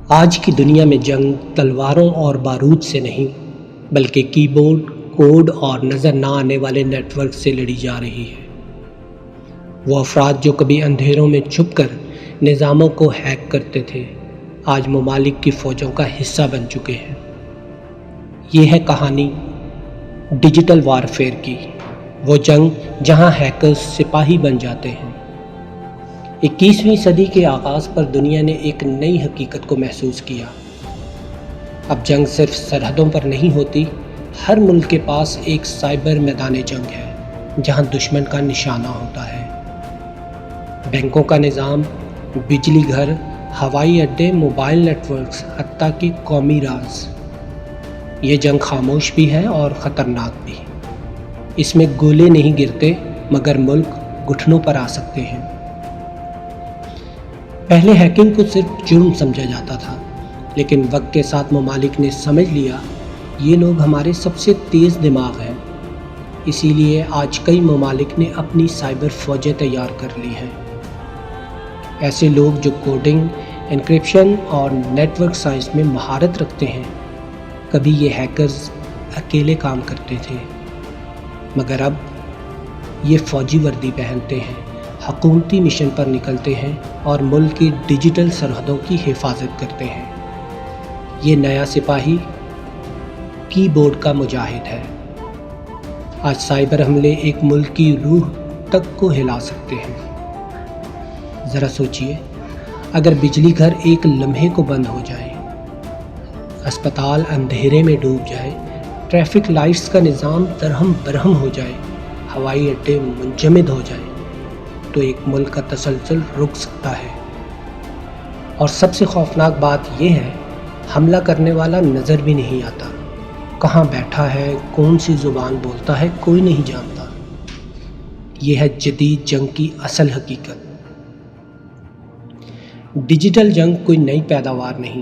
آج کی دنیا میں جنگ تلواروں اور بارود سے نہیں بلکہ کی بورڈ، کوڈ اور نظر نہ آنے والے نیٹ ورک سے لڑی جا رہی ہے۔ وہ افراد جو کبھی اندھیروں میں چھپ کر نظاموں کو ہیک کرتے تھے آج ممالک کی فوجوں کا حصہ بن چکے ہیں۔ یہ ہے کہانی ڈیجیٹل وارفیئر کی، وہ جنگ جہاں ہیکرز سپاہی بن جاتے ہیں۔ 21ویں صدی کے آغاز پر دنیا نے ایک نئی حقیقت کو محسوس کیا۔ اب جنگ صرف سرحدوں پر نہیں ہوتی، ہر ملک کے پاس ایک سائبر میدان جنگ ہے جہاں دشمن کا نشانہ ہوتا ہے۔ بینکوں کا نظام، بجلی گھر، ہوائی اڈے، موبائل نیٹ ورکس، حتیٰ کہ قومی راز۔ یہ جنگ خاموش بھی ہے اور خطرناک بھی۔ اس میں گولے نہیں گرتے مگر ملک گھٹنوں پر آ سکتے ہیں۔ پہلے ہیکنگ کو صرف جرم سمجھا جاتا تھا، لیکن وقت کے ساتھ ممالک نے سمجھ لیا یہ لوگ ہمارے سب سے تیز دماغ ہیں۔ اسی لیے آج کئی ممالک نے اپنی سائبر فوجیں تیار کر لی ہیں۔ ایسے لوگ جو کوڈنگ، انکرپشن اور نیٹ ورک سائنس میں مہارت رکھتے ہیں۔ کبھی یہ ہیکرز اکیلے کام کرتے تھے، مگر اب یہ فوجی وردی پہنتے ہیں، حکومتی مشن پر نکلتے ہیں اور ملک کی ڈیجیٹل سرحدوں کی حفاظت کرتے ہیں۔ یہ نیا سپاہی کی بورڈ کا مجاہد ہے۔ آج سائبر حملے ایک ملک کی روح تک کو ہلا سکتے ہیں۔ ذرا سوچئے، اگر بجلی گھر ایک لمحے کو بند ہو جائے، اسپتال اندھیرے میں ڈوب جائے، ٹریفک لائٹس کا نظام درہم برہم ہو جائے، ہوائی اڈے منجمد ہو جائے، تو ایک ملک کا تسلسل رک سکتا ہے۔ اور سب سے خوفناک بات یہ ہے، حملہ کرنے والا نظر بھی نہیں آتا۔ کہاں بیٹھا ہے، کون سی زبان بولتا ہے، کوئی نہیں جانتا۔ یہ ہے جدید جنگ کی اصل حقیقت۔ ڈیجیٹل جنگ کوئی نئی پیداوار نہیں،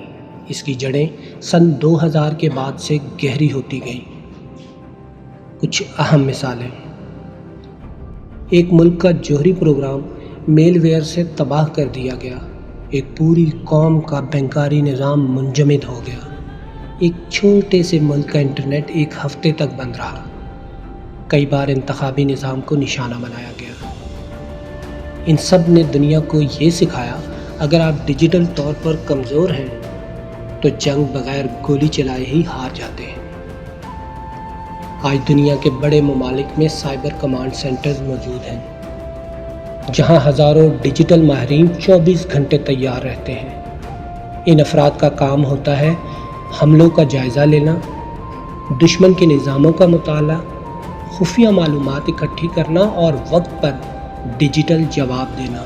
اس کی جڑیں سن 2000 کے بعد سے گہری ہوتی گئیں۔ کچھ اہم مثالیں: ایک ملک کا جوہری پروگرام میل ویئر سے تباہ کر دیا گیا، ایک پوری قوم کا بینکاری نظام منجمد ہو گیا، ایک چھوٹے سے ملک کا انٹرنیٹ ایک ہفتے تک بند رہا، کئی بار انتخابی نظام کو نشانہ بنایا گیا۔ ان سب نے دنیا کو یہ سکھایا، اگر آپ ڈیجیٹل طور پر کمزور ہیں تو جنگ بغیر گولی چلائے ہی ہار جاتے ہیں۔ آج دنیا کے بڑے ممالک میں سائبر کمانڈ سینٹرز موجود ہیں، جہاں ہزاروں ڈیجیٹل ماہرین 24 گھنٹے تیار رہتے ہیں۔ ان افراد کا کام ہوتا ہے حملوں کا جائزہ لینا، دشمن کے نظاموں کا مطالعہ، خفیہ معلومات اکٹھی کرنا اور وقت پر ڈیجیٹل جواب دینا۔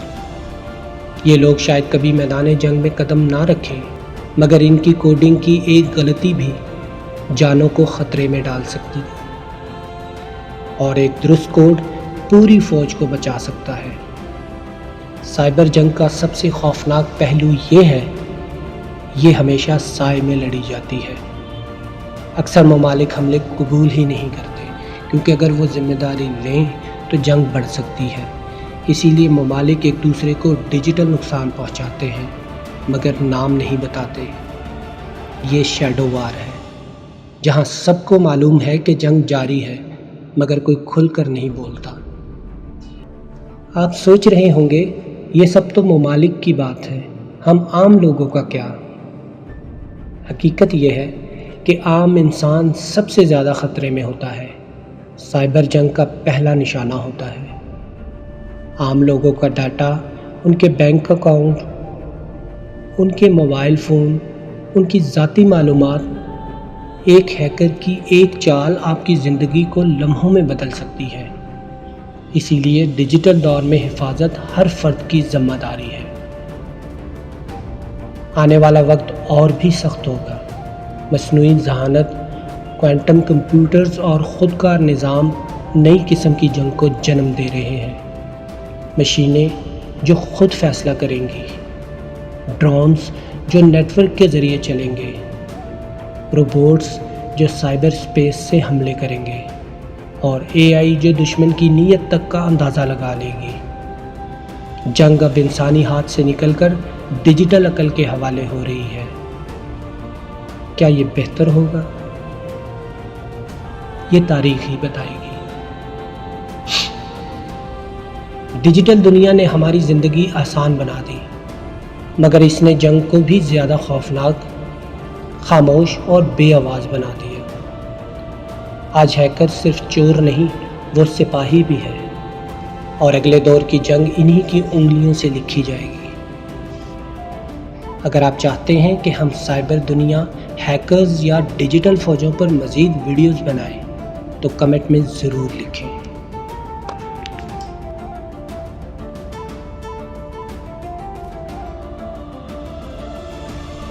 یہ لوگ شاید کبھی میدان جنگ میں قدم نہ رکھیں، مگر ان کی کوڈنگ کی ایک غلطی بھی جانوں کو خطرے میں ڈال سکتی ہے، اور ایک درست کوڈ پوری فوج کو بچا سکتا ہے۔ سائبر جنگ کا سب سے خوفناک پہلو یہ ہے، یہ ہمیشہ سائے میں لڑی جاتی ہے۔ اکثر ممالک حملے قبول ہی نہیں کرتے، کیونکہ اگر وہ ذمہ داری لیں تو جنگ بڑھ سکتی ہے۔ اسی لیے ممالک ایک دوسرے کو ڈیجیٹل نقصان پہنچاتے ہیں، مگر نام نہیں بتاتے۔ یہ شیڈو وار ہے، جہاں سب کو معلوم ہے کہ جنگ جاری ہے، مگر کوئی کھل کر نہیں بولتا۔ آپ سوچ رہے ہوں گے، یہ سب تو ممالک کی بات ہے، ہم عام لوگوں کا کیا؟ حقیقت یہ ہے کہ عام انسان سب سے زیادہ خطرے میں ہوتا ہے۔ سائبر جنگ کا پہلا نشانہ ہوتا ہے۔ عام لوگوں کا ڈاٹا، ان کے بینک اکاؤنٹ، ان کے موبائل فون، ان کی ذاتی معلومات۔ ایک ہیکر کی ایک چال آپ کی زندگی کو لمحوں میں بدل سکتی ہے۔ اسی لیے ڈیجیٹل دور میں حفاظت ہر فرد کی ذمہ داری ہے۔ آنے والا وقت اور بھی سخت ہوگا۔ مصنوعی ذہانت، کوانٹم کمپیوٹرز اور خودکار نظام نئی قسم کی جنگ کو جنم دے رہے ہیں۔ مشینیں جو خود فیصلہ کریں گی، ڈرونز جو نیٹ ورک کے ذریعے چلیں گے، روبوٹس جو سائبر اسپیس سے حملے کریں گے، اور اے آئی جو دشمن کی نیت تک کا اندازہ لگا لے گی۔ جنگ اب انسانی ہاتھ سے نکل کر ڈیجیٹل عقل کے حوالے ہو رہی ہے۔ کیا یہ بہتر ہوگا؟ یہ تاریخ ہی بتائے گی۔ ڈیجیٹل دنیا نے ہماری زندگی آسان بنا دی، مگر اس نے جنگ کو بھی زیادہ خوفناک، خاموش اور بے آواز بنا دیا۔ آج ہیکر صرف چور نہیں، وہ سپاہی بھی ہے، اور اگلے دور کی جنگ انہی کی انگلیوں سے لکھی جائے گی۔ اگر آپ چاہتے ہیں کہ ہم سائبر دنیا، ہیکرز یا ڈیجیٹل فوجوں پر مزید ویڈیوز بنائیں تو کمنٹ میں ضرور لکھیں۔